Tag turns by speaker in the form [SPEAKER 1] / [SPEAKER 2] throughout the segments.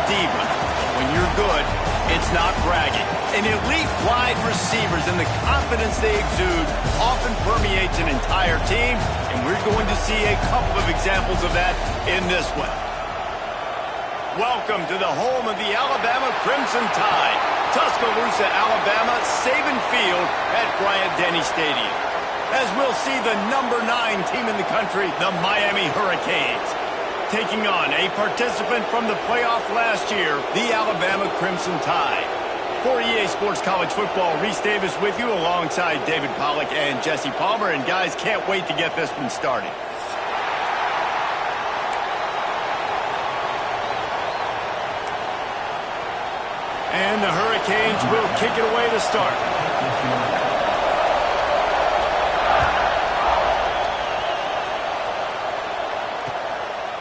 [SPEAKER 1] diva. But when you're good, it's not bragging. And elite wide receivers and the confidence they exude often permeates an entire team, and we're going to see a couple of examples of that in this one. Welcome to the home of the Alabama Crimson Tide, Tuscaloosa, Alabama, Saban Field at Bryant-Denny Stadium. As we'll see the number 9 team in the country, the Miami Hurricanes, taking on a participant from the playoff last year, the Alabama Crimson Tide. For EA Sports College Football, Reese Davis with you alongside David Pollack and Jesse Palmer. And guys, can't wait to get this one started. And the Hurricanes will kick it away to start.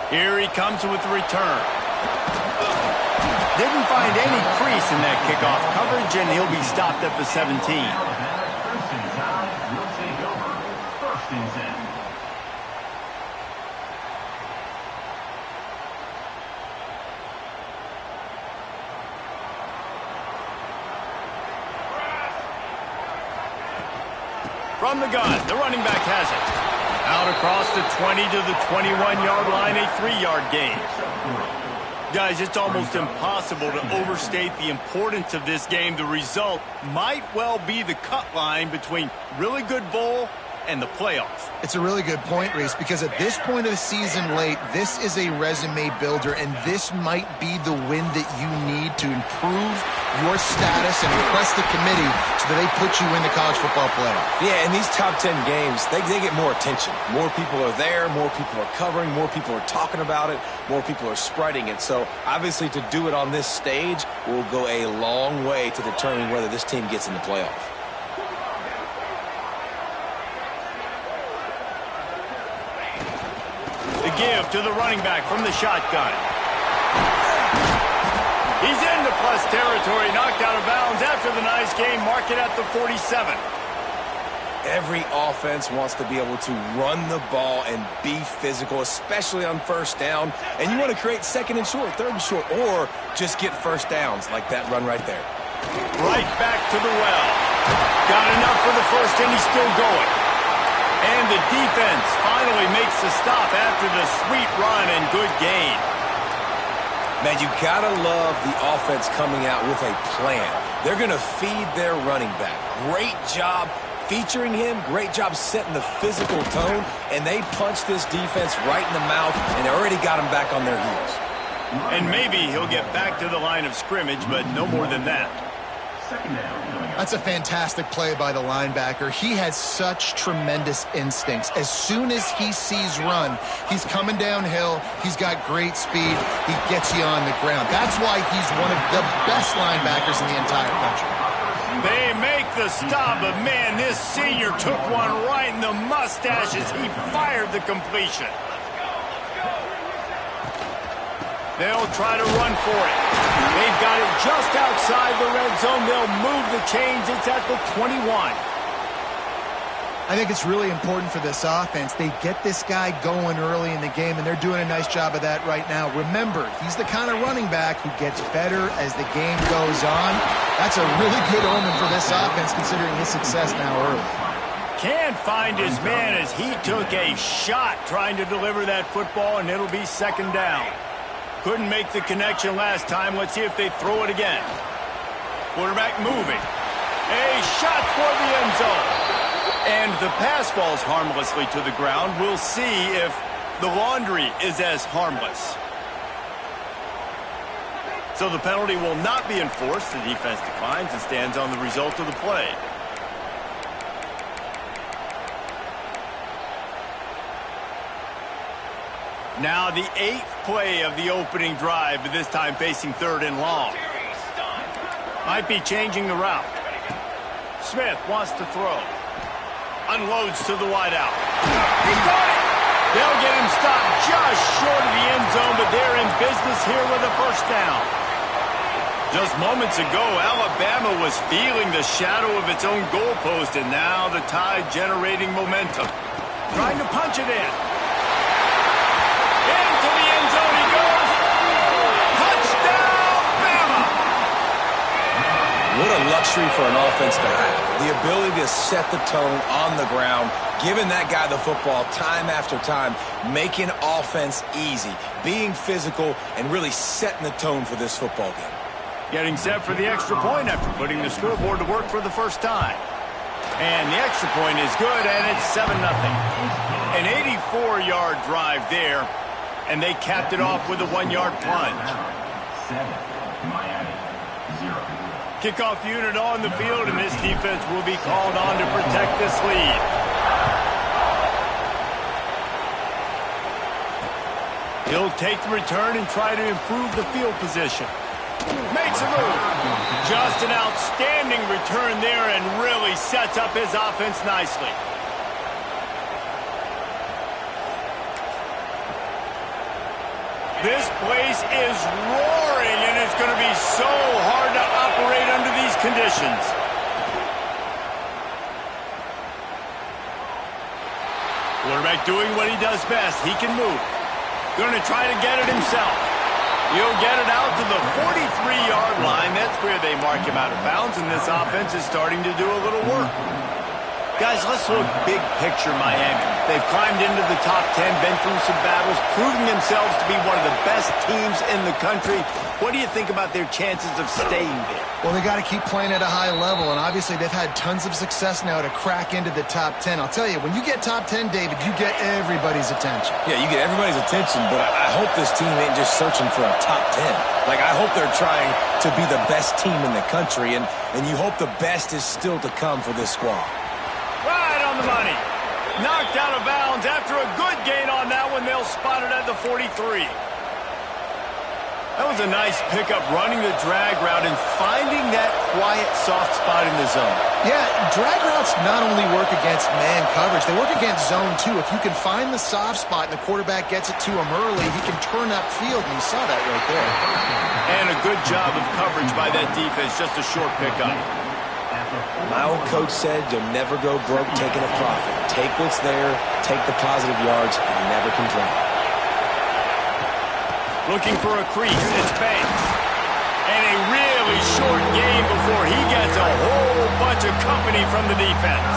[SPEAKER 1] Here he comes with the return. Didn't find any crease in that kickoff coverage, and he'll be stopped at the 17. From the gun, the running back has it. Out across the 20 to the 21-yard line, a 3-yard gain. Guys, it's almost impossible to overstate the importance of this game. The result might well be the cut line between really good bowl and the playoff.
[SPEAKER 2] It's a really good point, Reese, because at this point of the season late, this is a resume builder, and this might be the win that you need to improve your status and impress the committee so that they put you in the college football playoff.
[SPEAKER 3] Yeah, in these top 10 games, they get more attention. More people are there, more people are covering, more people are talking about it, more people are spreading it. So, obviously, to do it on this stage will go a long way to determining whether this team gets in the playoff.
[SPEAKER 1] The give to the running back from the shotgun. He's into plus territory, knocked out of bounds after the nice game. Mark it at the 47.
[SPEAKER 3] Every offense wants to be able to run the ball and be physical, especially on first down. And you want to create second and short, third and short, or just get first downs like that run right there.
[SPEAKER 1] Right back to the well. Got enough for the first, and he's still going. And the defense finally makes the stop after the sweet run and good gain.
[SPEAKER 3] Man, you gotta love the offense coming out with a plan. They're gonna feed their running back. Great job featuring him. Great job setting the physical tone. And they punched this defense right in the mouth and already got him back on their heels.
[SPEAKER 1] And maybe he'll get back to the line of scrimmage, but no more than that.
[SPEAKER 2] That's a fantastic play by the linebacker. He has such tremendous instincts. As soon as he sees run, he's coming downhill. He's got great speed. He gets you on the ground. That's why he's one of the best linebackers in the entire country.
[SPEAKER 1] They make the stop, but man, this senior took one right in the mustache as he fired the completion. They'll try to run for it. They've got it just outside the red zone. They'll move the chains. It's at the 21.
[SPEAKER 2] I think it's really important for this offense. They get this guy going early in the game, and they're doing a nice job of that right now. Remember, he's the kind of running back who gets better as the game goes on. That's a really good omen for this offense, considering his success now early.
[SPEAKER 1] Can't find his man as he took a shot trying to deliver that football, and it'll be second down. Couldn't make the connection last time. Let's see if they throw it again. Quarterback moving. A shot toward the end zone. And the pass falls harmlessly to the ground. We'll see if the laundry is as harmless. So the penalty will not be enforced. The defense declines and stands on the result of the play. Now the 8th play of the opening drive, but this time facing third and long. Might be changing the route. Smith wants to throw. Unloads to the wideout. He got it! They'll get him stopped just short of the end zone, but they're in business here with a first down. Just moments ago, Alabama was feeling the shadow of its own goalpost, and now the Tide generating momentum. Trying to punch it in. Into the end zone he goes. Touchdown,
[SPEAKER 3] luxury for an offense to have. The ability to set the tone on the ground, giving that guy the football time after time, making offense easy, being physical, and really setting the tone for this football game.
[SPEAKER 1] Getting set for the extra point after putting the scoreboard to work for the first time. And the extra point is good, and it's 7-0. An 84-yard drive there, and they capped it off with a 1-yard plunge. Kickoff unit on the field, and this defense will be called on to protect this lead. He'll take the return and try to improve the field position. Makes a move. Just an outstanding return there and really sets up his offense nicely. This place is roaring, and it's going to be so hard to operate under these conditions. Quarterback doing what he does best. He can move. Going to try to get it himself. He'll get it out to the 43-yard line. That's where they mark him out of bounds, and this offense is starting to do a little work. Guys, let's look big picture Miami. They've climbed into the top 10, been through some battles, proving themselves to be one of the best teams in the country. What do you think about their chances of staying there?
[SPEAKER 2] Well, they got to keep playing at a high level, and obviously they've had tons of success now to crack into the top 10. I'll tell you, when you get top 10, David, you get everybody's attention.
[SPEAKER 3] Yeah, you get everybody's attention, but I hope this team ain't just searching for a top 10. Like, I hope they're trying to be the best team in the country, and you hope the best is still to come for this squad.
[SPEAKER 1] Right on the money. Knocked out of bounds after a good gain on that one. They'll spot it at the 43. That was a nice pickup, running the drag route and finding that quiet, soft spot in the zone.
[SPEAKER 2] Yeah, drag routes not only work against man coverage, they work against zone too. If you can find the soft spot and the quarterback gets it to him early, he can turn upfield, and you saw that right there.
[SPEAKER 1] And a good job of coverage by that defense, just a short pickup.
[SPEAKER 3] My old coach said you'll never go broke taking a profit. Take what's there, take the positive yards, and never complain.
[SPEAKER 1] Looking for a crease, it's Banks. And a really short game before he gets a whole bunch of company from the defense.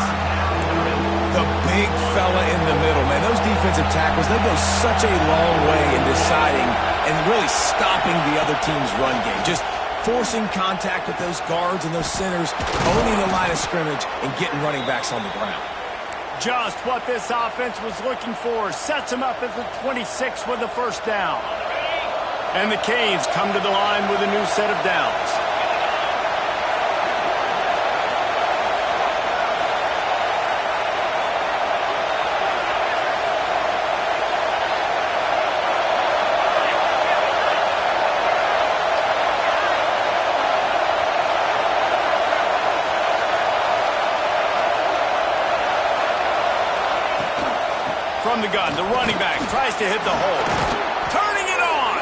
[SPEAKER 3] The big fella in the middle, man. Those defensive tackles, they go such a long way in deciding and really stopping the other team's run game. Just forcing contact with those guards and those centers, owning the line of scrimmage, and getting running backs on the ground.
[SPEAKER 1] Just what this offense was looking for. Sets him up at the 26 with the first down. And the Canes come to the line with a new set of downs. From the gun, the running back tries to hit the hole. Turning it on!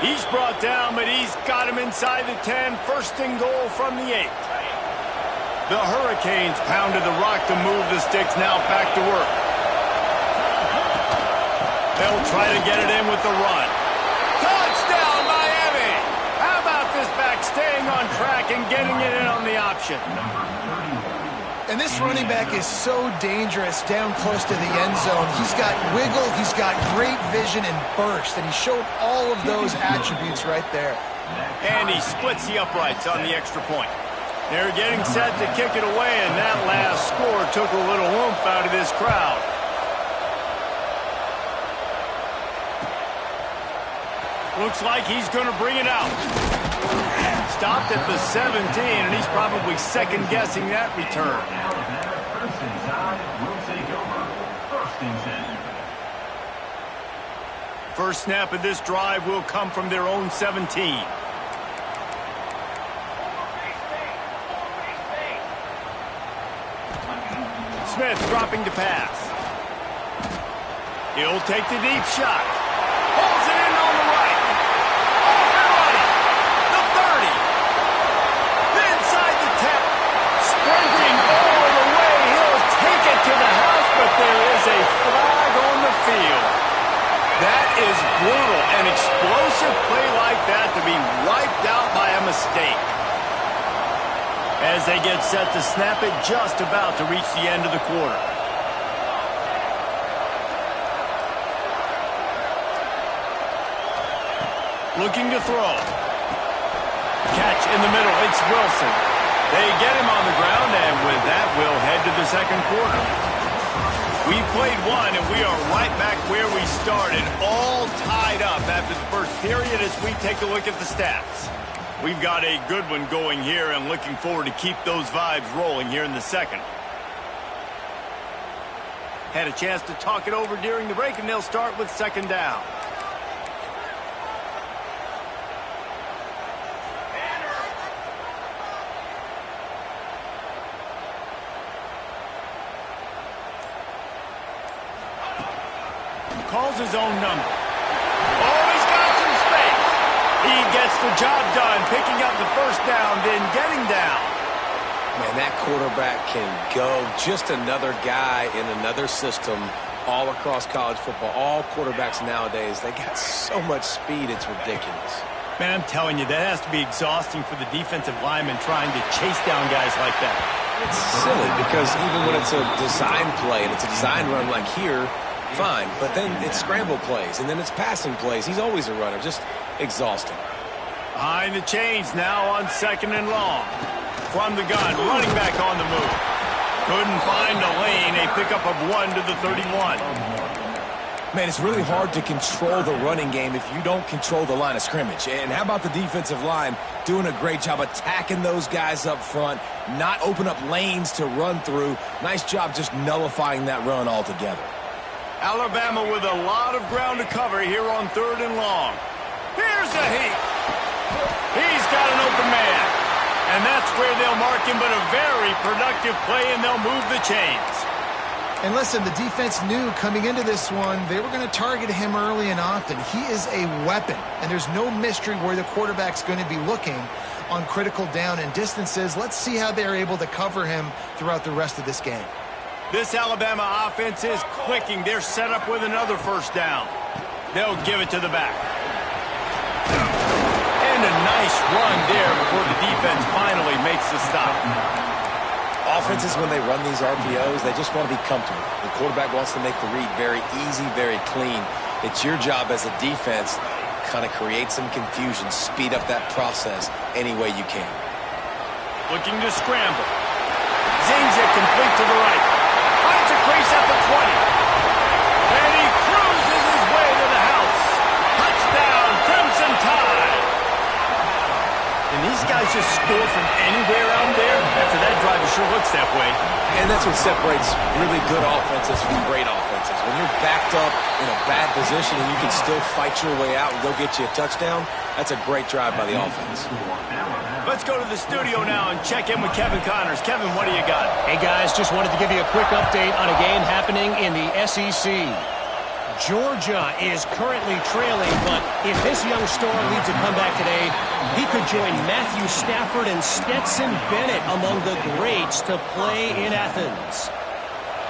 [SPEAKER 1] He's brought down, but he's got him inside the 10. First and goal from the 8. The Hurricanes pounded the rock to move the sticks, now back to work. They'll try to get it in with the run. Touchdown, Miami! How about this back staying on track and getting it in on the option?
[SPEAKER 2] And this running back is so dangerous down close to the end zone. He's got wiggle, he's got great vision and burst, and he showed all of those attributes right there.
[SPEAKER 1] And he splits the uprights on the extra point. They're getting set to kick it away, and that last score took a little oomph out of this crowd. Looks like he's going to bring it out. Stopped at the 17, and he's probably second-guessing that return. First snap of this drive will come from their own 17. Smith dropping to pass. He'll take the deep shot. Pulls it in on the right. Off and running. The 30. Inside the 10. Sprinting all the way. He'll take it to the house, but there is a flag on the field. That is brutal. An explosive play like that to be wiped out by a mistake. as they get set to snap it, just about to reach the end of the quarter. Looking to throw. Catch in the middle. It's Wilson. They get him on the ground, and with that, we'll head to the second quarter. We've played one, and we are right back where we started, all tied up after the first period as we take a look at the stats. We've got a good one going here, and looking forward to keep those vibes rolling here in the second. Had a chance to talk it over during the break, and they'll start with second down. Calls his own number. Oh, he's got some space. He gets the job done, picking up the first down, then getting down.
[SPEAKER 3] Man, that quarterback can go. Just another guy in another system all across college football. All quarterbacks nowadays, they got so much speed, it's ridiculous.
[SPEAKER 1] Man, I'm telling you, that has to be exhausting for the defensive lineman trying to chase down guys like that.
[SPEAKER 3] It's silly because even when it's a design play and it's a design run like here, fine, but then it's scramble plays, and then it's passing plays. He's always a runner, just exhausting.
[SPEAKER 1] Behind the chains now on second and long. From the gun, running back on the move. Couldn't find a lane, a pickup of 1 to the 31.
[SPEAKER 3] Man, it's really hard to control the running game if you don't control the line of scrimmage. And how about the defensive line doing a great job attacking those guys up front, not open up lanes to run through. Nice job just nullifying that run altogether.
[SPEAKER 1] Alabama with a lot of ground to cover here on third and long. Here's a heat. He's got an open man. And that's where they'll mark him, but a very productive play, and they'll move the chains.
[SPEAKER 2] And listen, the defense knew coming into this one, they were going to target him early and often. He is a weapon, and there's no mystery where the quarterback's going to be looking on critical down and distances. Let's see how they're able to cover him throughout the rest of this game.
[SPEAKER 1] This Alabama offense is clicking. They're set up with another first down. They'll give it to the back. And a nice run there before the defense finally makes the stop.
[SPEAKER 3] Offenses, when they run these RPOs, they just want to be comfortable. The quarterback wants to make the read very easy, very clean. It's your job as a defense to kind of create some confusion, speed up that process any way you can.
[SPEAKER 1] Looking to scramble. Zings it complete to the right. Finds a crease at the 20. And he cruises his way to the house. Touchdown, Crimson Tide. And these guys just score from anywhere out there. After that drive, it sure looks that way.
[SPEAKER 3] And that's what separates really good offenses from great offenses. When you're backed up in a bad position and you can still fight your way out and go get you a touchdown, that's a great drive by the offense.
[SPEAKER 1] Let's go to the studio now and check in with Kevin Connors. Kevin, what do you got?
[SPEAKER 4] Hey, guys, just wanted to give you a quick update on a game happening in the SEC. Georgia is currently trailing, but if this young star leads a comeback today, he could join Matthew Stafford and Stetson Bennett among the greats to play in Athens.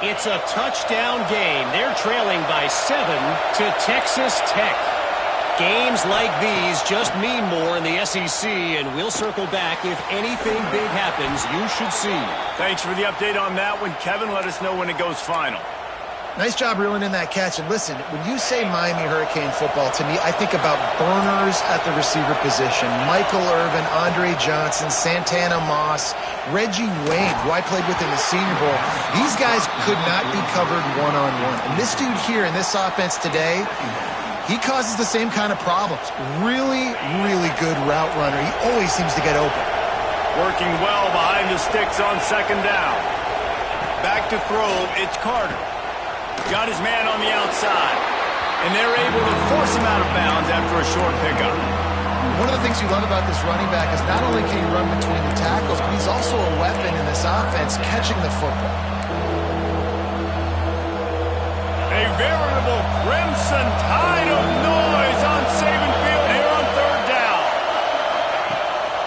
[SPEAKER 4] It's a touchdown game. They're trailing by 7 to Texas Tech. Games like these just mean more in the SEC, and we'll circle back if anything big happens you should see.
[SPEAKER 1] Thanks for the update on that one, Kevin. Let us know when it goes final.
[SPEAKER 2] Nice job reeling in that catch. And listen, when you say Miami Hurricane football, to me, I think about burners at the receiver position. Michael Irvin, Andre Johnson, Santana Moss, Reggie Wayne, who I played with in the Senior Bowl. These guys could not be covered one-on-one. And this dude here in this offense today, he causes the same kind of problems. Really, really good route runner. He always seems to get open.
[SPEAKER 1] Working well behind the sticks on second down. Back to throw, it's Carter. Got his man on the outside. And they're able to force him out of bounds after a short pickup.
[SPEAKER 2] One of the things you love about this running back is not only can he run between the tackles, but he's also a weapon in this offense catching the football.
[SPEAKER 1] A veritable Crimson Tide of noise on Saban Field here on third down.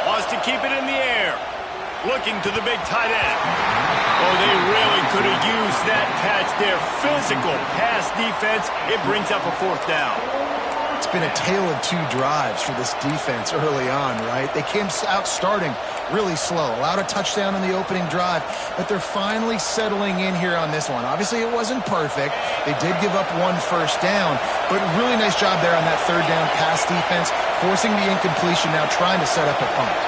[SPEAKER 1] Wants to keep it in the air. Looking to the big tight end. Oh, they really could have used that catch there. Physical pass defense. It brings up a fourth down.
[SPEAKER 2] It's been a tale of two drives for this defense early on, right? They came out starting really slow, allowed a touchdown on the opening drive, but they're finally settling in here on this one. Obviously, it wasn't perfect. They did give up one first down, but really nice job there on that third down pass defense, forcing the incompletion, now trying to set up a punt.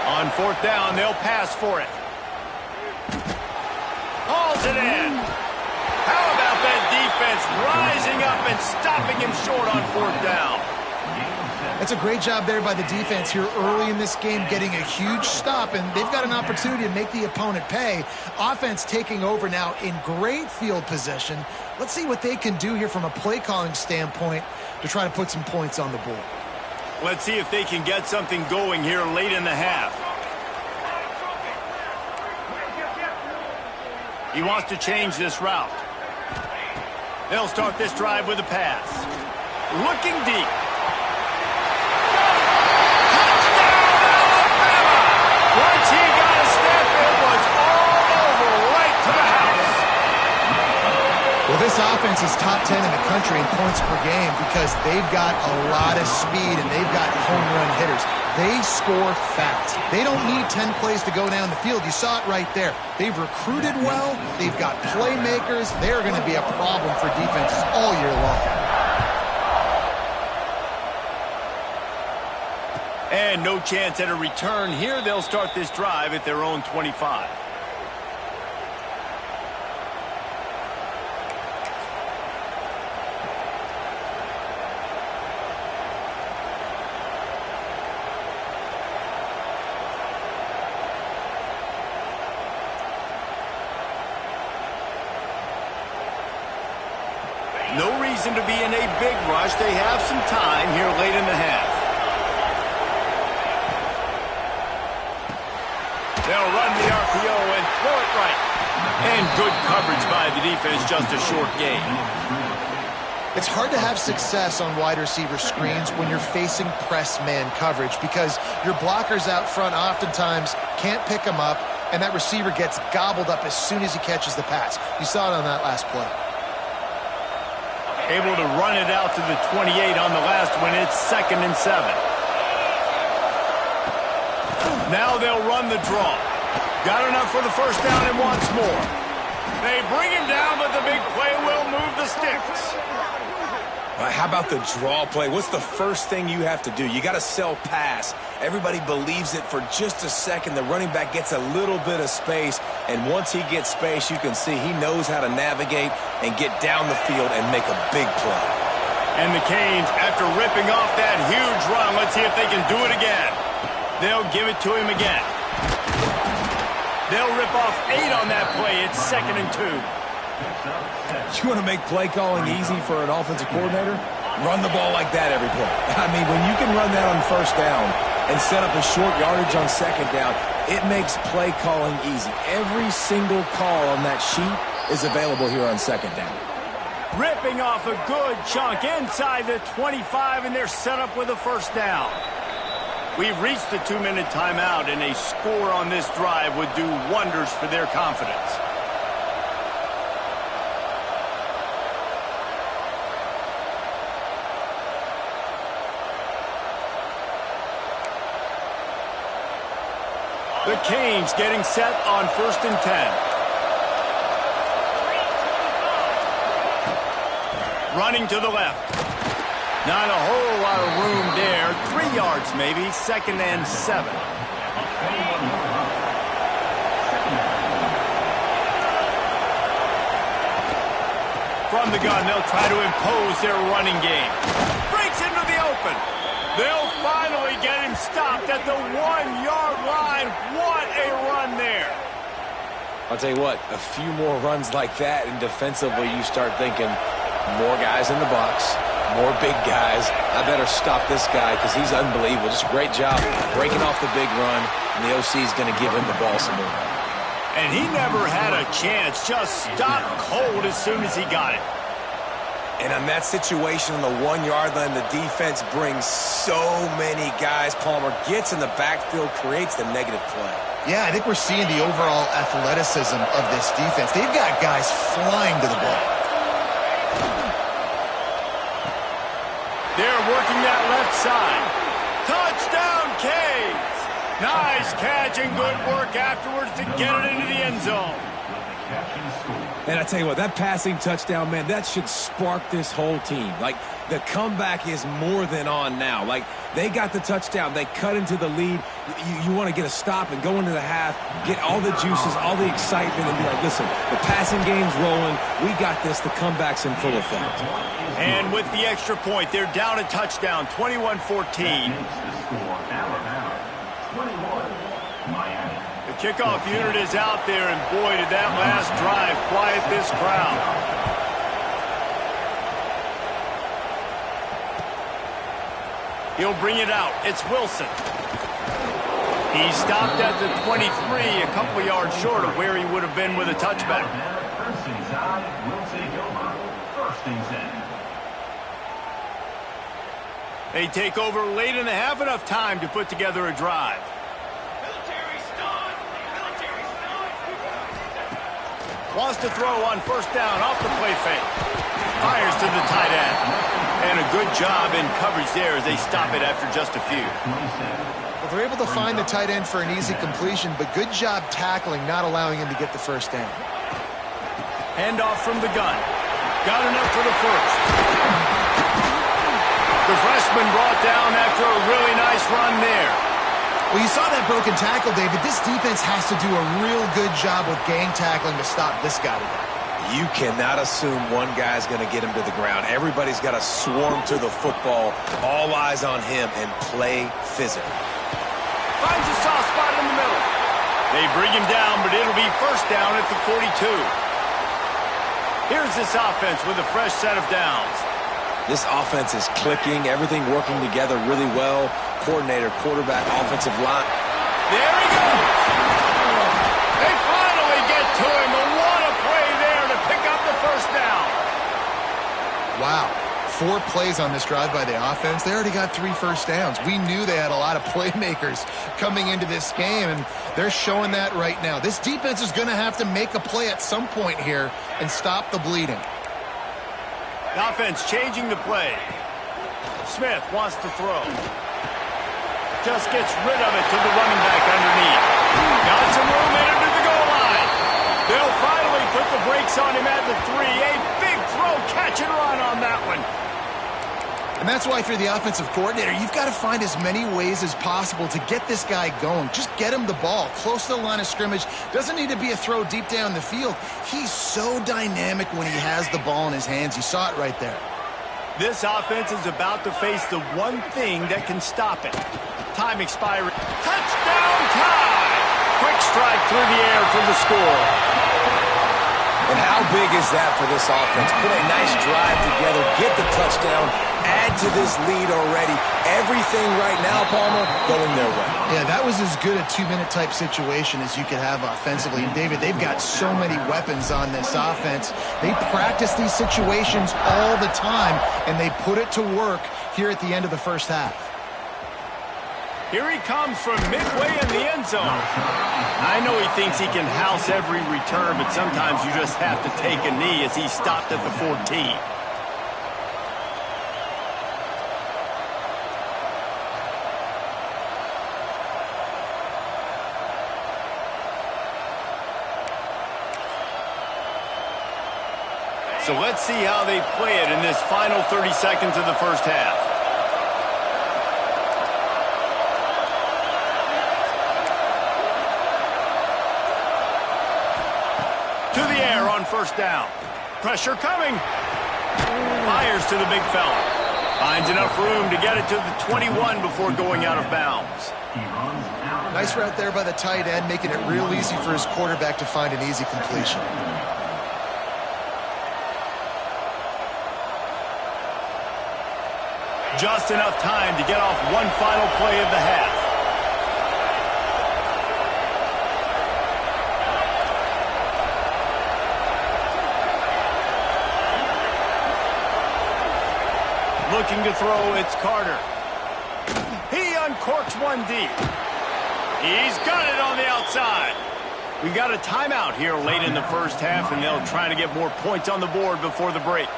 [SPEAKER 1] On fourth down, they'll pass for it. Hauls it in. How about that defense rising up and stopping him short on fourth down?
[SPEAKER 2] That's a great job there by the defense here early in this game, getting a huge stop, and they've got an opportunity to make the opponent pay. Offense taking over now in great field position. Let's see what they can do here from a play-calling standpoint to try to put some points on the board.
[SPEAKER 1] Let's see if they can get something going here late in the half. He wants to change this route. They'll start this drive with a pass. Looking deep. Once he got a step, it was all over, right to the house.
[SPEAKER 2] Well, this offense is top 10 in the country in points per game because they've got a lot of speed and they've got home run hitters. They score fast. They don't need 10 plays to go down the field. You saw it right there. They've recruited well. They've got playmakers. They're going to be a problem for defenses all year long.
[SPEAKER 1] And no chance at a return here. They'll start this drive at their own 25. No reason to be in a big rush. They have some time here late in the half. They'll run the RPO and throw it right. And good coverage by the defense, just a short gain.
[SPEAKER 2] It's hard to have success on wide receiver screens when you're facing press man coverage because your blockers out front oftentimes can't pick them up, and that receiver gets gobbled up as soon as he catches the pass. You saw it on that last play.
[SPEAKER 1] Able to run it out to the 28 on the last one. It's 2nd and 7. Now they'll run the draw. Got enough for the first down and wants more. They bring him down, but the big play will move the sticks.
[SPEAKER 3] How about the draw play? What's the first thing you have to do? You got to sell pass. Everybody believes it for just a second. The running back gets a little bit of space, and once he gets space, you can see he knows how to navigate and get down the field and make a big play.
[SPEAKER 1] And the Canes, after ripping off that huge run, let's see if they can do it again. They'll give it to him again. They'll rip off 8 on that play. It's 2nd and 2.
[SPEAKER 3] You want to make play calling easy for an offensive coordinator? Run the ball like that every play. I mean, when you can run that on first down and set up a short yardage on second down, it makes play calling easy. Every single call on that sheet is available here on second down.
[SPEAKER 1] Ripping off a good chunk inside the 25, and they're set up with a first down. We've reached the 2-minute timeout, and a score on this drive would do wonders for their confidence. The Canes getting set on 1st and 10. Running to the left. Not a whole lot of room there. 3 yards maybe. 2nd and 7. From the gun, they'll try to impose their running game. Breaks into the open. They'll finally get him stopped at the 1-yard line. What a run there.
[SPEAKER 3] I'll tell you what, a few more runs like that, and defensively you start thinking, more guys in the box, more big guys. I better stop this guy because he's unbelievable. Just a great job breaking off the big run, and the OC is going to give him the ball some more.
[SPEAKER 1] And he never had a chance. Just stopped cold as soon as he got it.
[SPEAKER 3] And on that situation on the 1-yard line, the defense brings so many guys. Palmer gets in the backfield, creates the negative play.
[SPEAKER 2] Yeah, I think we're seeing the overall athleticism of this defense. They've got guys flying to the ball.
[SPEAKER 1] along that left side. Touchdown, Canes! Nice catch and good work afterwards to get it into the end zone.
[SPEAKER 3] And I tell you what, that passing touchdown, man, that should spark this whole team. Like, the comeback is more than on now. Like, they got the touchdown. They cut into the lead. You want to get a stop and go into the half, get all the juices, all the excitement, and be like, listen, the passing game's rolling. We got this. The comeback's in full effect.
[SPEAKER 1] And with the extra point, they're down a touchdown, 21-14. The kickoff unit is out there, and boy, did that last drive quiet this crowd. He'll bring it out. It's Wilson. He stopped at the 23, a couple yards short of where he would have been with a touchback. They take over late in the half, enough time to put together a drive. Wants to throw on first down off the play fake. Fires to the tight end. And a good job in coverage there as they stop it after just a few.
[SPEAKER 2] Well, they're able to find the tight end for an easy completion, but good job tackling, not allowing him to get the first down.
[SPEAKER 1] Handoff from the gun. Got enough for the first. The freshman brought down after a really nice run there.
[SPEAKER 2] Well, you saw that broken tackle, David. This defense has to do a real good job with gang tackling to stop this guy today.
[SPEAKER 3] You cannot assume one guy's going to get him to the ground. Everybody's got to swarm to the football, all eyes on him, and play physical.
[SPEAKER 1] Finds a soft spot in the middle. They bring him down, but it'll be first down at the 42. Here's this offense with a fresh set of downs.
[SPEAKER 3] This offense is clicking, everything working together really well. Coordinator, quarterback, offensive line.
[SPEAKER 1] There he goes. They finally get to him. And what a play there to pick up the first down.
[SPEAKER 2] Wow. 4 plays on this drive by the offense. They already got 3 first downs. We knew they had a lot of playmakers coming into this game, and they're showing that right now. This defense is going to have to make a play at some point here and stop the bleeding.
[SPEAKER 1] The offense changing the play. Smith wants to throw. Just gets rid of it to the running back underneath. Got some room in into the goal line. They'll finally put the brakes on him at the 3. A big throw, catch and run on that one.
[SPEAKER 2] And that's why, if you're the offensive coordinator, you've got to find as many ways as possible to get this guy going. Just get him the ball close to the line of scrimmage. Doesn't need to be a throw deep down the field. He's so dynamic when he has the ball in his hands. You saw it right there.
[SPEAKER 1] This offense is about to face the one thing that can stop it. Time expiring. Touchdown tie! Quick strike through the air for the score.
[SPEAKER 3] And how big is that for this offense? Put a nice drive together, get the touchdown, add to this lead already. Everything right now, Palmer, going their way.
[SPEAKER 2] Yeah, that was as good a 2-minute type situation as you could have offensively. And, David, they've got so many weapons on this offense. They practice these situations all the time, and they put it to work here at the end of the first half.
[SPEAKER 1] Here he comes from midway in the end zone. I know he thinks he can house every return, but sometimes you just have to take a knee as he stopped at the 14. So let's see how they play it in this final 30 seconds of the first half. To the air on first down. Pressure coming. Fires to the big fella. Finds enough room to get it to the 21 before going out of bounds.
[SPEAKER 2] Nice route there by the tight end, making it real easy for his quarterback to find an easy completion.
[SPEAKER 1] Just enough time to get off one final play of the half. Looking to throw, it's Carter. He uncorks one deep. He's got it on the outside. We've got a timeout here late in the first half, and they'll try to get more points on the board before the break.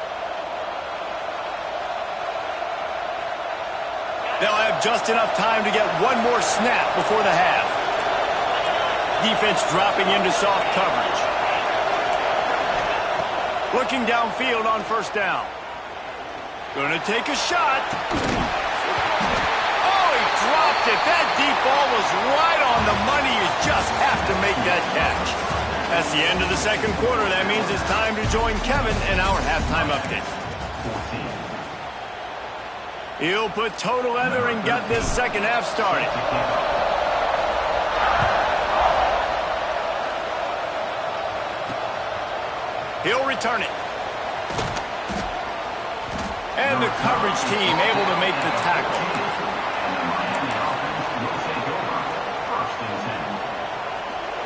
[SPEAKER 1] They'll have just enough time to get one more snap before the half. Defense dropping into soft coverage. Looking downfield on first down. Gonna take a shot. Oh, he dropped it. That deep ball was right on the money. You just have to make that catch. That's the end of the second quarter. That means it's time to join Kevin in our halftime update. He'll put total leather and get this second half started. He'll return it. And the coverage team able to make the tackle.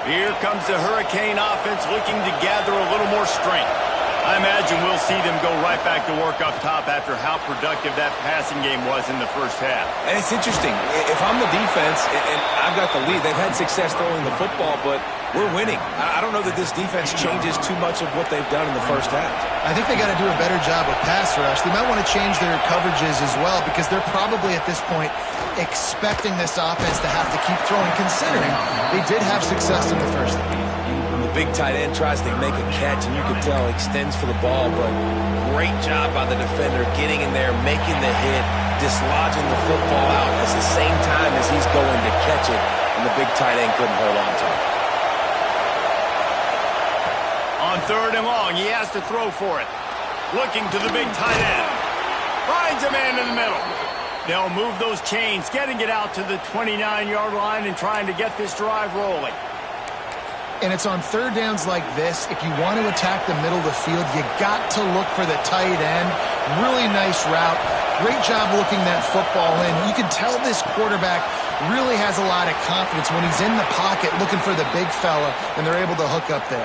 [SPEAKER 1] Here comes the Hurricane offense looking to gather a little more strength. I imagine we'll see them go right back to work up top after how productive that passing game was in the first half.
[SPEAKER 3] And it's interesting. If I'm the defense and I've got the lead, they've had success throwing the football, but we're winning. I don't know that this defense changes too much of what they've done in the first half.
[SPEAKER 2] I think they got to do a better job with pass rush. They might want to change their coverages as well because they're probably at this point expecting this offense to have to keep throwing, considering they did have success in the first half.
[SPEAKER 3] The big tight end tries to make a catch, and you can tell he extends for the ball, but great job by the defender getting in there, making the hit, dislodging the football out at the same time as he's going to catch it, and the big tight end couldn't hold on to it.
[SPEAKER 1] On third and long, he has to throw for it. Looking to the big tight end. Finds a man in the middle. They'll move those chains, getting it out to the 29-yard line and trying to get this drive rolling.
[SPEAKER 2] And it's on third downs like this, if you want to attack the middle of the field, you got to look for the tight end. Really nice route. Great job looking that football in. You can tell this quarterback really has a lot of confidence when he's in the pocket looking for the big fella, and they're able to hook up there.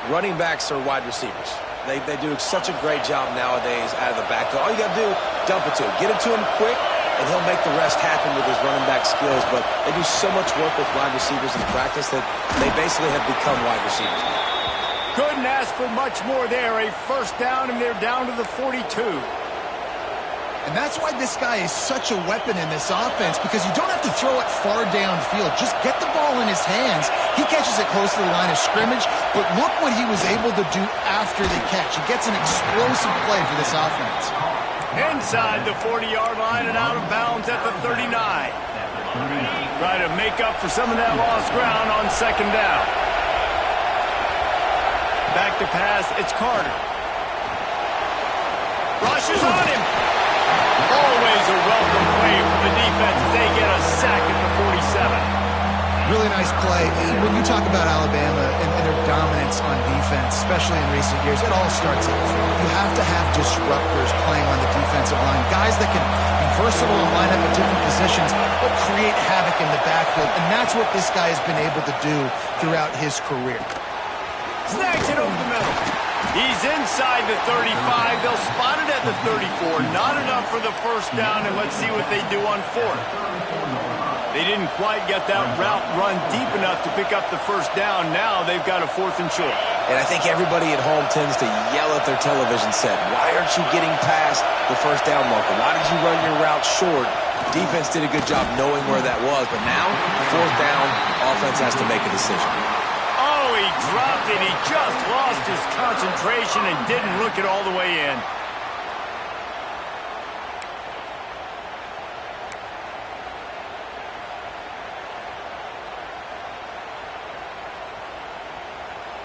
[SPEAKER 3] Running backs are wide receivers. They do such a great job nowadays out of the backfield. All you got to do, dump it to him. Get it to him quick, and he'll make the rest happen with his running back skills. But they do so much work with wide receivers in practice that they basically have become wide receivers.
[SPEAKER 1] Couldn't ask for much more there. A first down, and they're down to the 42.
[SPEAKER 2] And that's why this guy is such a weapon in this offense, because you don't have to throw it far downfield. Just get the ball in his hands. He catches it close to the line of scrimmage, but look what he was able to do after the catch. He gets an explosive play for this offense.
[SPEAKER 1] Inside the 40-yard line and out of bounds at the 39. Try to make up for some of that lost ground on second down. Back to pass, it's Carter. Rushes on him. Always a welcome play from the defense as they get a sack at the 47.
[SPEAKER 2] Really nice play. When you talk about Alabama and their dominance on defense, especially in recent years, it all starts up front. You have to have disruptors playing on the defensive line, guys that can be versatile and line up at different positions, but create havoc in the backfield. And that's what this guy has been able to do throughout his career.
[SPEAKER 1] Snags it over the middle. He's inside the 35. They'll spot it at the 34. Not enough for the first down, and let's see what they do on fourth. They didn't quite get that route run deep enough to pick up the first down. Now they've got a 4th and short.
[SPEAKER 3] And I think everybody at home tends to yell at their television set, why aren't you getting past the first down marker? Why did you run your route short? Defense did a good job knowing where that was, but now, 4th down, offense has to make a decision.
[SPEAKER 1] Oh, he dropped it. He just lost his concentration and didn't look it all the way in.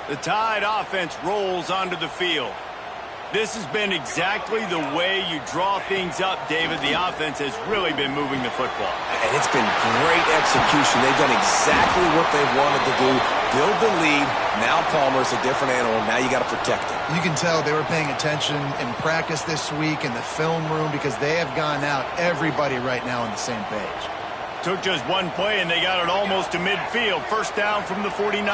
[SPEAKER 1] The Tide offense rolls onto the field. This has been exactly the way you draw things up, David. The offense has really been moving the football.
[SPEAKER 3] And it's been great execution. They've done exactly what they've wanted to do. Build the lead. Now Palmer's a different animal. Now you got to protect him.
[SPEAKER 2] You can tell they were paying attention in practice this week in the film room because they have gone out, everybody right now on the same page.
[SPEAKER 1] Took just one play and they got it almost to midfield. First down from the 49.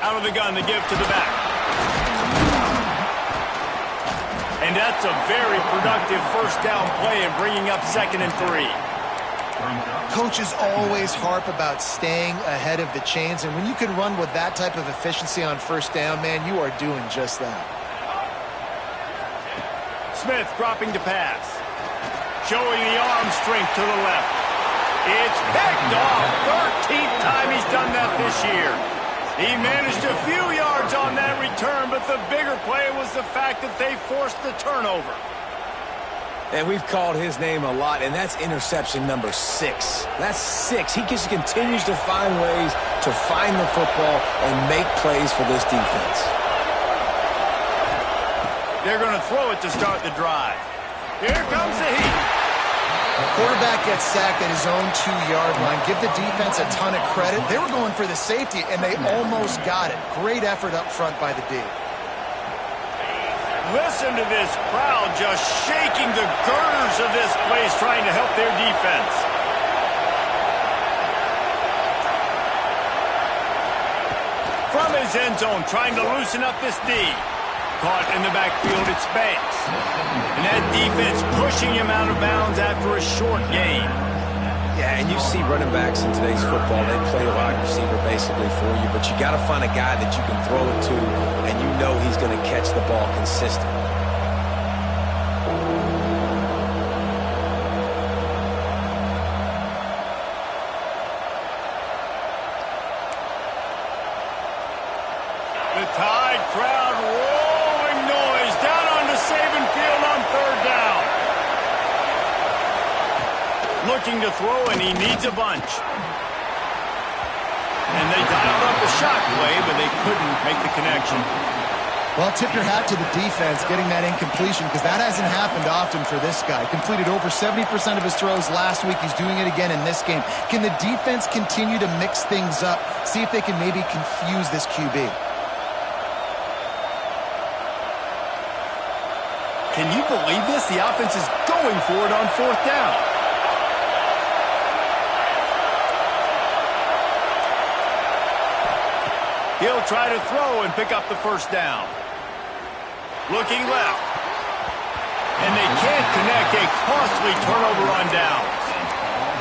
[SPEAKER 1] Out of the gun, the give to the back. And that's a very productive first down play and bringing up 2nd and 3.
[SPEAKER 2] Coaches always harp about staying ahead of the chains, and when you can run with that type of efficiency on first down, man, you are doing just that.
[SPEAKER 1] Smith dropping to pass. Showing the arm strength to the left. It's picked off. 13th time he's done that this year. He managed a few yards on that return, but the bigger play was the fact that they forced the turnover.
[SPEAKER 3] And we've called his name a lot, and that's interception number 6. That's 6. He just continues to find ways to find the football and make plays for this defense.
[SPEAKER 1] They're going to throw it to start the drive. Here comes the heat.
[SPEAKER 2] The quarterback gets sacked at his own 2-yard line. Give the defense a ton of credit. They were going for the safety, and they almost got it. Great effort up front by the D.
[SPEAKER 1] Listen to this crowd just shaking the girders of this place, trying to help their defense. From his end zone, trying to loosen up this D. Caught in the backfield, it's Banks. And that defense pushing him out of bounds after a short gain.
[SPEAKER 3] Yeah, and you see running backs in today's football, they play a wide receiver basically for you, but you got to find a guy that you can throw it to, and you know he's going to catch the ball consistently.
[SPEAKER 1] The Tide crowd rolling noise down onto Saban Field on 3rd down. Looking to throw, and he needs a bunch. And they dialed up the shot play, but they couldn't make the connection.
[SPEAKER 2] Well, tip your hat to the defense getting that incompletion, because that hasn't happened often for this guy. Completed over 70% of his throws last week. He's doing it again in this game. Can the defense continue to mix things up? See if they can maybe confuse this QB.
[SPEAKER 1] Can you believe this? The offense is going for it on 4th down. He'll try to throw and pick up the 1st down. Looking left. And they can't connect. A costly turnover on downs.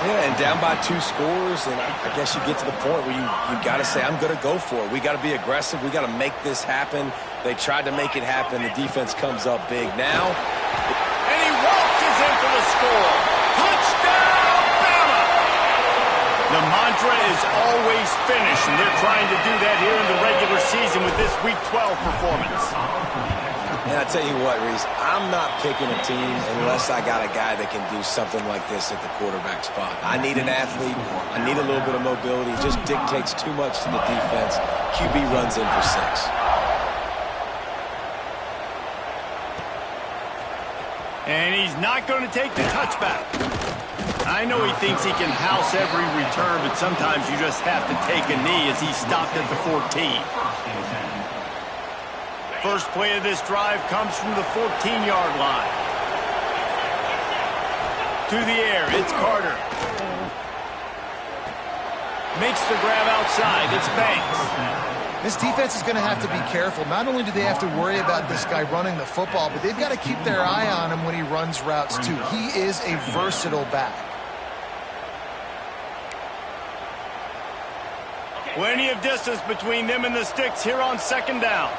[SPEAKER 3] Yeah, and down by 2 scores, and I guess you get to the point where you got to say, I'm going to go for it. We got to be aggressive. We got to make this happen. They tried to make it happen. The defense comes up big now.
[SPEAKER 1] And he waltzes in for the score. Touchdown, Bama! The mantra is always finish, and they're trying to do that here in the regular season with this Week 12 performance.
[SPEAKER 3] And I tell you what, Reese, I'm not picking a team unless I got a guy that can do something like this at the quarterback spot. I need an athlete. I need a little bit of mobility. It just dictates too much to the defense. QB runs in for 6.
[SPEAKER 1] And he's not going to take the touchback. I know he thinks he can house every return, but sometimes you just have to take a knee as he stopped at the 14. First play of this drive comes from the 14-yard line. To the air, it's Carter. Makes the grab outside, it's Banks.
[SPEAKER 2] This defense is going to have to be careful. Not only do they have to worry about this guy running the football, but they've got to keep their eye on him when he runs routes too. He is a versatile back.
[SPEAKER 1] Plenty of distance between them and the sticks here on 2nd down.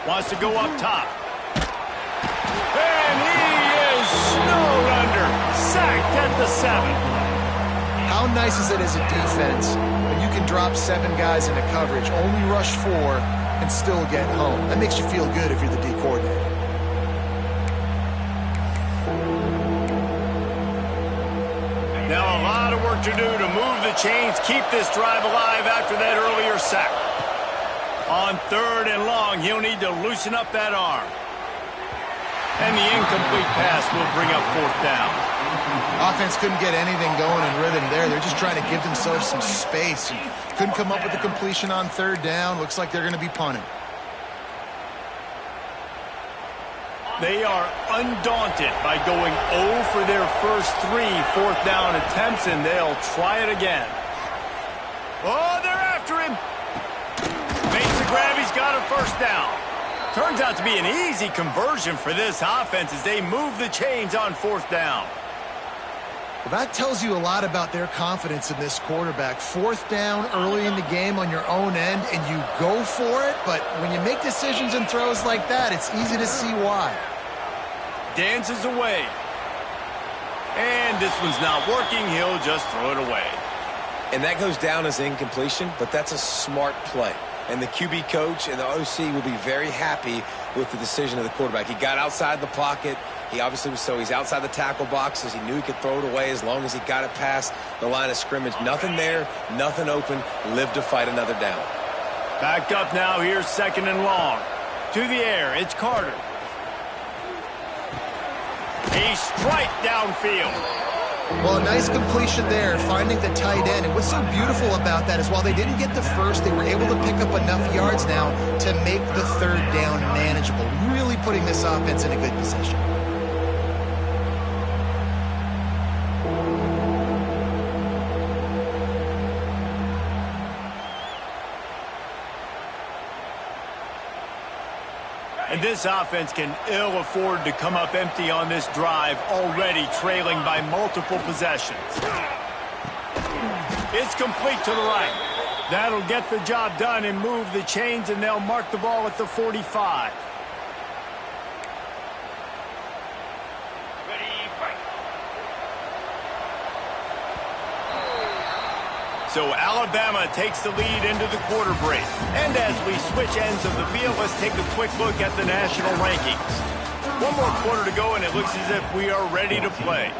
[SPEAKER 1] Wants to go up top. And he is snowed under. Sacked at the 7.
[SPEAKER 2] How nice is it as a defense when you can drop 7 guys into coverage, only rush 4, and still get home? That makes you feel good if you're the D coordinator.
[SPEAKER 1] Now a lot of work to do to move the chains, keep this drive alive after that earlier sack. On 3rd and long, he'll need to loosen up that arm. And the incomplete pass will bring up 4th down.
[SPEAKER 2] Offense couldn't get anything going in rhythm there. They're just trying to give themselves some space. Couldn't come up with a completion on 3rd down. Looks like they're going to be punting.
[SPEAKER 1] They are undaunted by going 0 for their first 3 4th down attempts, and they'll try it again. Oh, they're after him. Makes the grab. He's got a 1st down. Turns out to be an easy conversion for this offense as they move the chains on 4th down.
[SPEAKER 2] Well, that tells you a lot about their confidence in this quarterback. 4th down early in the game on your own end, and you go for it, but when you make decisions and throws like that, it's easy to see why.
[SPEAKER 1] Dances away. And this one's not working. He'll just throw it away.
[SPEAKER 3] And that goes down as incompletion, but that's a smart play. And the QB coach and the OC will be very happy with the decision of the quarterback. He got outside the pocket. He's outside the tackle boxes. He knew he could throw it away as long as he got it past the line of scrimmage. Nothing there, nothing open. Live to fight another down.
[SPEAKER 1] Backed up now. Here's 2nd and long. To the air. It's Carter. A strike downfield.
[SPEAKER 2] Well, a nice completion there, finding the tight end. And what's so beautiful about that is while they didn't get the first, they were able to pick up enough yards now to make the 3rd down manageable, really putting this offense in a good position.
[SPEAKER 1] And this offense can ill afford to come up empty on this drive, already trailing by multiple possessions. It's complete to the right. That'll get the job done and move the chains, and they'll mark the ball at the 45. So Alabama takes the lead into the quarter break. And as we switch ends of the field, let's take a quick look at the national rankings. One more quarter to go, and it looks as if we are ready to play.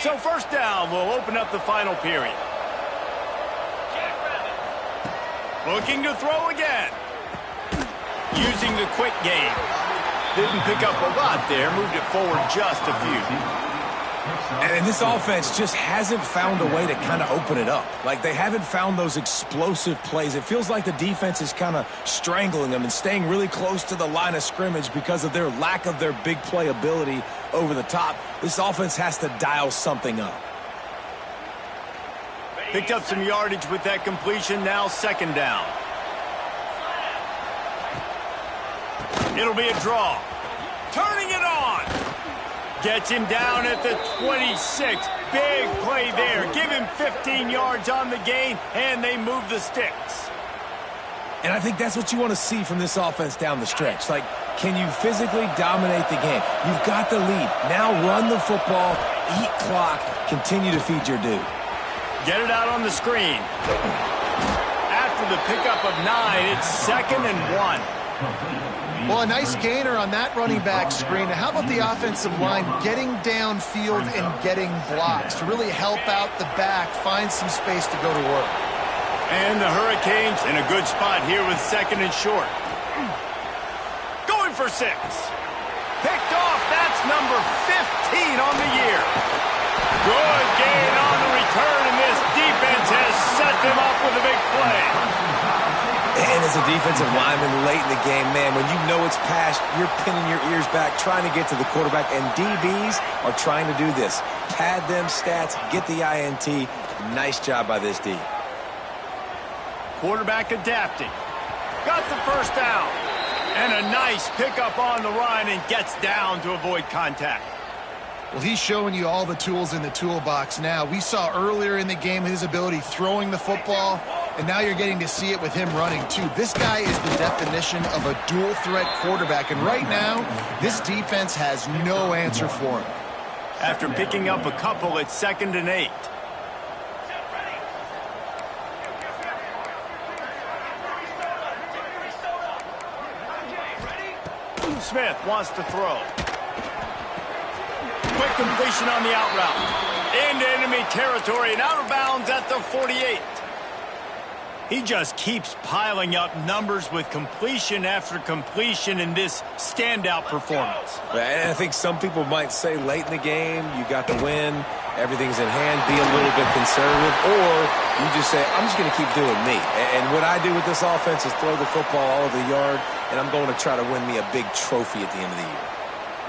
[SPEAKER 1] So 1st down will open up the final period. Looking to throw again. Using the quick game. Didn't pick up a lot there. Moved it forward just a few.
[SPEAKER 3] And this offense just hasn't found a way to kind of open it up. Like, they haven't found those explosive plays. It feels like the defense is kind of strangling them and staying really close to the line of scrimmage because of their lack of their big play ability over the top. This offense has to dial something up.
[SPEAKER 1] Picked up some yardage with that completion. Now 2nd down. It'll be a draw. Turning it on. Gets him down at the 26. Big play there. Give him 15 yards on the gain, and they move the sticks.
[SPEAKER 3] And I think that's what you want to see from this offense down the stretch. Like, can you physically dominate the game? You've got the lead. Now run the football, eat clock, continue to feed your dude.
[SPEAKER 1] Get it out on the screen. After the pickup of 9, it's 2nd and 1.
[SPEAKER 2] Well, a nice gainer on that running back screen. Now, how about the offensive line getting downfield and getting blocks to really help out the back, find some space to go to work?
[SPEAKER 1] And the Hurricanes in a good spot here with 2nd and short. Going for 6. Picked off. That's number 15 on the year. Good gain on the return, and this defense has set them up with a big play.
[SPEAKER 3] And as a defensive lineman late in the game, man, when you know it's past, you're pinning your ears back, trying to get to the quarterback, and DBs are trying to do this. Pad them stats, get the INT. Nice job by this D.
[SPEAKER 1] Quarterback adapting. Got the 1st down. And a nice pickup on the run, and gets down to avoid contact.
[SPEAKER 2] Well, he's showing you all the tools in the toolbox now. We saw earlier in the game his ability throwing the football, and now you're getting to see it with him running, too. This guy is the definition of a dual-threat quarterback, and right now, this defense has no answer for him.
[SPEAKER 1] After picking up a couple, it's 2nd and 8. Smith wants to throw. Quick completion on the out route. Into enemy territory and out of bounds at the 48. He just keeps piling up numbers with completion after completion in this standout performance.
[SPEAKER 3] And I think some people might say late in the game, you got the win, everything's in hand, be a little bit conservative, or you just say, I'm just going to keep doing me. And what I do with this offense is throw the football all over the yard, and I'm going to try to win me a big trophy at the end of the year.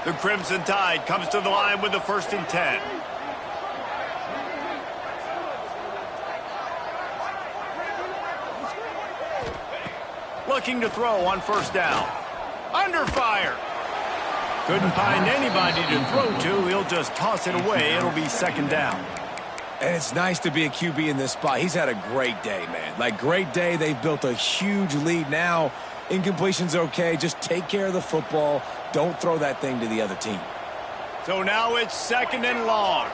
[SPEAKER 1] The Crimson Tide comes to the line with the 1st and 10. Looking to throw on first down. Under fire. Couldn't find anybody to throw to. He'll just toss it away. It'll be second down.
[SPEAKER 3] And it's nice to be a QB in this spot. He's had a great day, man. Like, great day. They've built a huge lead now. Incompletion's okay. Just take care of the football. Don't throw that thing to the other team.
[SPEAKER 1] So now it's second and long.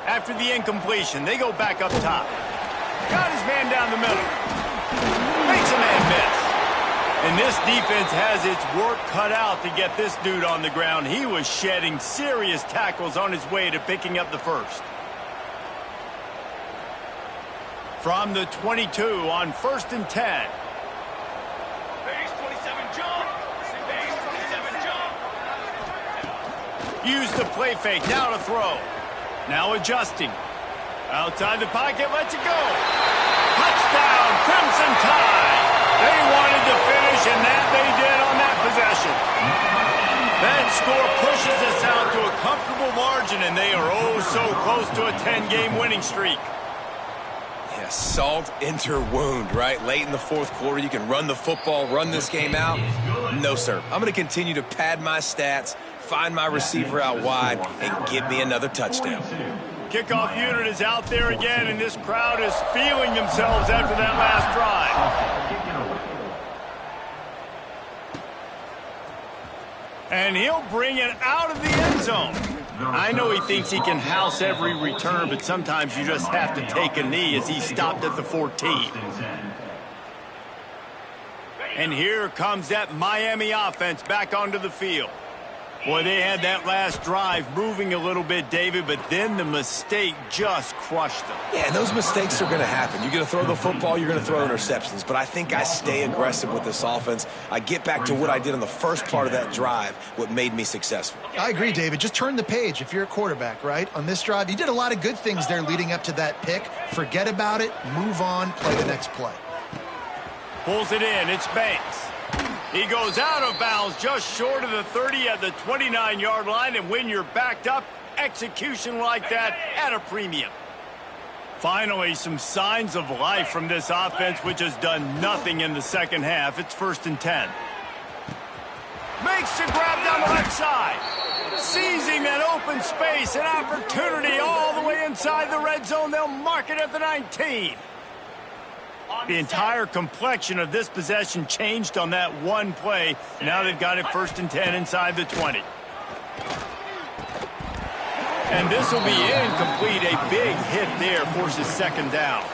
[SPEAKER 1] After the incompletion, they go back up top. Got his man down the middle. Makes a man miss. And this defense has its work cut out to get this dude on the ground. He was shedding serious tackles on his way to picking up the first. From the 22 on first and 10.
[SPEAKER 5] Base 27 jump. Base 27 jump.
[SPEAKER 1] Use the play fake. Now to throw. Now adjusting. Outside the pocket. Lets it go. Touchdown, Crimson Tide. They wanted to finish, and that they did on that possession. That score pushes us out to a comfortable margin, and they are oh so close to a 10-game winning streak.
[SPEAKER 3] Yeah, salt into wound, right? Late in the fourth quarter, you can run the football, run this game out. No, sir. I'm going to continue to pad my stats, find my receiver out wide, and give me another touchdown.
[SPEAKER 1] Kickoff unit is out there again, and this crowd is feeling themselves after that last drive. And he'll bring it out of the end zone. I know he thinks he can house every return, but sometimes you just have to take a knee as he stopped at the 14. And here comes that Miami offense back onto the field. Boy, they had that last drive moving a little bit, David, but then the mistake just crushed them.
[SPEAKER 3] Yeah, and those mistakes are going to happen. You're going to throw the football, you're going to throw interceptions, but I think I stay aggressive with this offense. I get back to what I did on the first part of that drive, what made me successful.
[SPEAKER 2] I agree, David. Just turn the page if you're a quarterback, right? On this drive, you did a lot of good things there leading up to that pick. Forget about it, move on, play the next play.
[SPEAKER 1] Pulls it in, it's Banks. He goes out of bounds just short of the 30 at the 29-yard line, and when you're backed up, execution like that at a premium. Finally, some signs of life from this offense, which has done nothing in the second half. It's first and 10. Makes the grab down the left side. Seizing that open space, an opportunity all the way inside the red zone. They'll mark it at the 19. The entire complexion of this possession changed on that one play. Now they've got it first and 10 inside the 20. And this will be incomplete. A big hit there forces second down.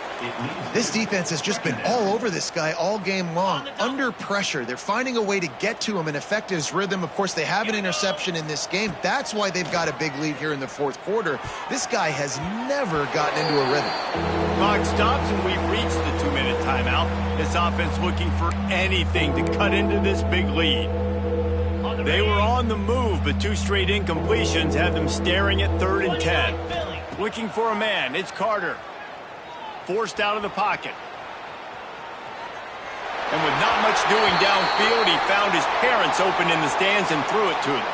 [SPEAKER 2] This defense has just been all over this guy all game long. Under pressure. They're finding a way to get to him and affect his rhythm. Of course, they have an interception in this game. That's why they've got a big lead here in the fourth quarter. This guy has never gotten into a rhythm.
[SPEAKER 1] Clock stops, and we've reached the 2-minute timeout. This offense looking for anything to cut into this big lead. They were on the move, but two straight incompletions had them staring at third and 10. Looking for a man. It's Carter. Forced out of the pocket. And with not much doing downfield, he found his parents open in the stands and threw it to them.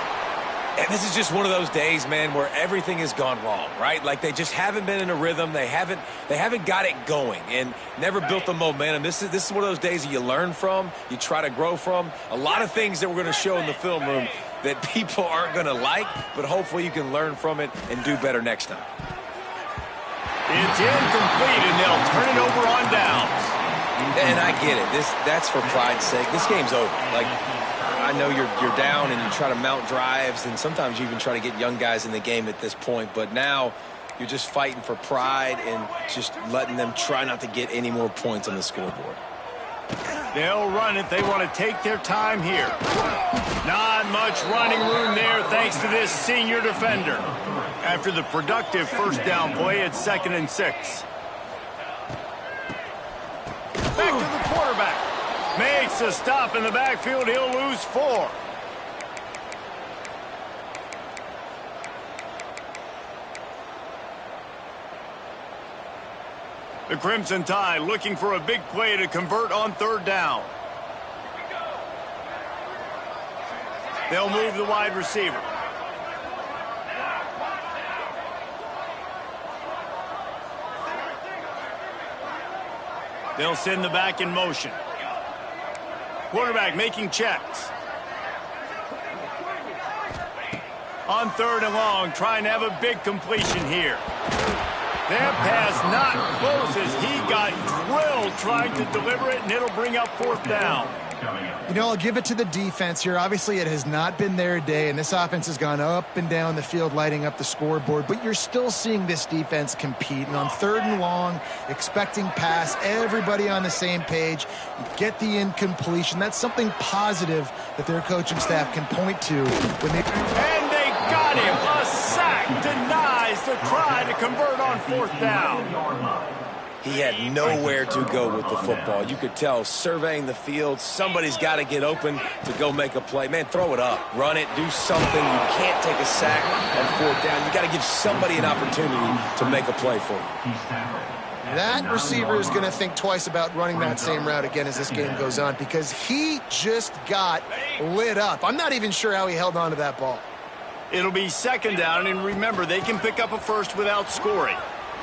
[SPEAKER 3] And this is just one of those days, man, where everything has gone wrong, right? Like they just haven't been in a rhythm. They haven't got it going and never built the momentum. This is one of those days that you learn from, you try to grow from. A lot of things that we're going to show in the film room that people aren't going to like, but hopefully you can learn from it and do better next time.
[SPEAKER 1] It's incomplete, and they'll turn it over on downs.
[SPEAKER 3] And I get it. That's for pride's sake. This game's over. Like, I know you're down and you try to mount drives, and sometimes you even try to get young guys in the game at this point. But now you're just fighting for pride and just letting them try not to get any more points on the scoreboard.
[SPEAKER 1] They'll run it. They want to take their time here. Not much running room there thanks to this senior defender. After the productive first down play, it's 2nd and 6. Back to the quarterback. Makes a stop in the backfield. He'll lose 4. The Crimson Tide looking for a big play to convert on third down. They'll move the wide receiver. They'll send the back in motion. Quarterback making checks. On 3rd and long, trying to have a big completion here. That pass not close as he got drilled trying to deliver it, and it'll bring up 4th down.
[SPEAKER 2] You know, I'll give it to the defense here. Obviously, it has not been their day, and this offense has gone up and down the field, lighting up the scoreboard, but you're still seeing this defense compete. And on 3rd and long, expecting pass, everybody on the same page, get the incompletion. That's something positive that their coaching staff can point to when they...
[SPEAKER 1] And they got him. A sack denies the try to convert on 4th down.
[SPEAKER 3] He had nowhere to go with the football. You could tell, surveying the field, somebody's got to get open to go make a play. Man, throw it up. Run it. Do something. You can't take a sack on 4th down. You got to give somebody an opportunity to make a play for you.
[SPEAKER 2] That receiver is going to think twice about running that same route again as this game goes on because he just got lit up. I'm not even sure how he held on to that ball.
[SPEAKER 1] It'll be 2nd down, and remember, they can pick up a first without scoring.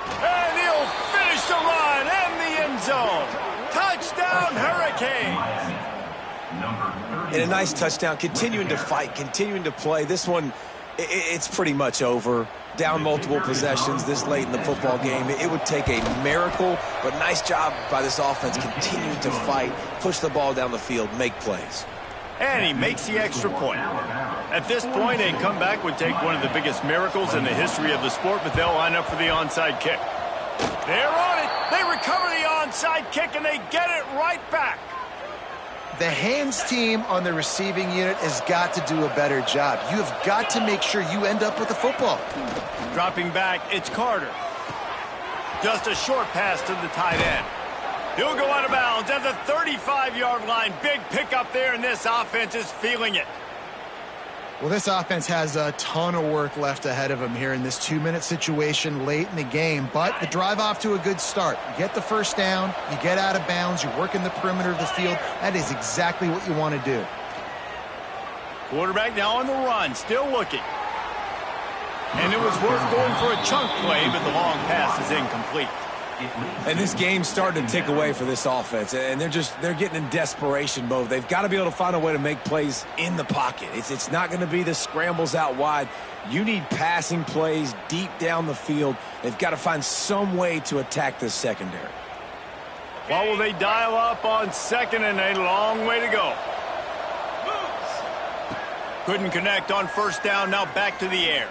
[SPEAKER 1] And he'll finish the run and the end zone. Touchdown, Hurricanes.
[SPEAKER 3] And a nice touchdown, continuing to fight, continuing to play. This one, it's pretty much over. Down multiple possessions this late in the football game. It would take a miracle, but nice job by this offense continuing to fight, push the ball down the field, make plays.
[SPEAKER 1] And he makes the extra point. At this point, a comeback would take one of the biggest miracles in the history of the sport, but they'll line up for the onside kick. They're on it. They recover the onside kick, and they get it right back.
[SPEAKER 2] The hands team on the receiving unit has got to do a better job. You have got to make sure you end up with the football.
[SPEAKER 1] Dropping back, it's Carter. Just a short pass to the tight end. He'll go out of bounds at the 35-yard line. Big pickup there, and this offense is feeling it.
[SPEAKER 2] Well, this offense has a ton of work left ahead of them here in this 2-minute situation late in the game, but the drive off to a good start. You get the first down, you get out of bounds, you're working the perimeter of the field. That is exactly what you want to do.
[SPEAKER 1] Quarterback now on the run, still looking. And it was worth going for a chunk play, but the long pass is incomplete.
[SPEAKER 3] And this game's starting to tick away for this offense, and they're getting in desperation mode. They've got to be able to find a way to make plays in the pocket. It's not going to be the scrambles out wide. You need passing plays deep down the field. They've got to find some way to attack this secondary.
[SPEAKER 1] Well, will they dial up on 2nd and a long way to go? Couldn't connect on 1st down, now back to the air.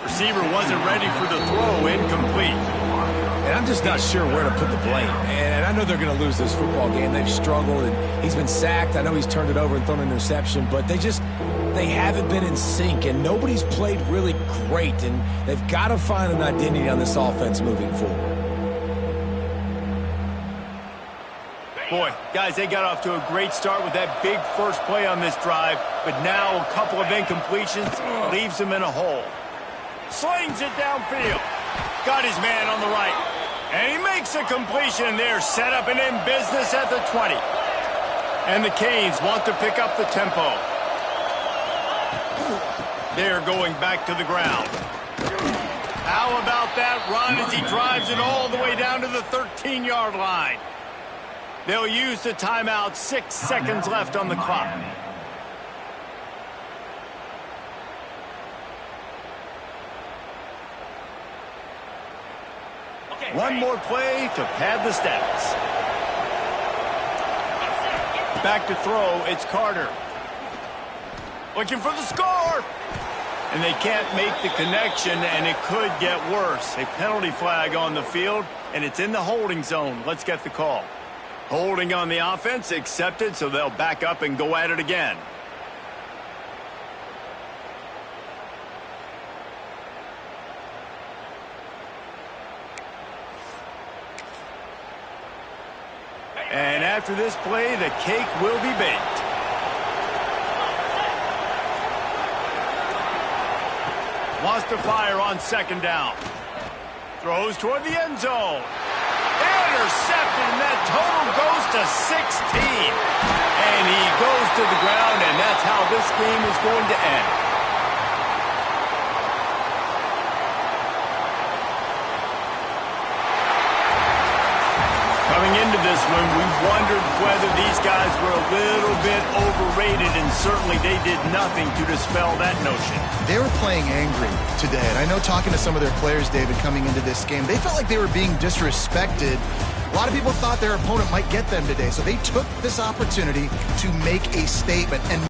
[SPEAKER 1] Receiver wasn't ready for the throw, incomplete.
[SPEAKER 3] And I'm just not sure where to put the blame. And I know they're going to lose this football game. They've struggled, and he's been sacked. I know he's turned it over and thrown an interception, but they haven't been in sync, and nobody's played really great, and they've got to find an identity on this offense moving forward.
[SPEAKER 1] Boy, guys, they got off to a great start with that big first play on this drive, but now a couple of incompletions leaves them in a hole. Slings it downfield. Got his man on the right. And he makes a completion there, set up and in business at the 20. And the Canes want to pick up the tempo. They're going back to the ground. How about that run as he drives it all the way down to the 13-yard line? They'll use the timeout, 6 seconds left on the clock. One more play to pad the stats. Back to throw, it's Carter. Looking for the score. And they can't make the connection, and it could get worse. A penalty flag on the field, and it's in the holding zone. Let's get the call. Holding on the offense, accepted, so they'll back up and go at it again. And after this play, the cake will be baked. Wants to fire on 2nd down. Throws toward the end zone. Intercepted, and that total goes to 16. And he goes to the ground, and that's how this game is going to end. Coming Going into this one, we wondered whether these guys were a little bit overrated, and certainly they did nothing to dispel that notion.
[SPEAKER 2] They were playing angry today, and I know talking to some of their players, David, coming into this game, they felt like they were being disrespected. A lot of people thought their opponent might get them today, so they took this opportunity to make a statement. And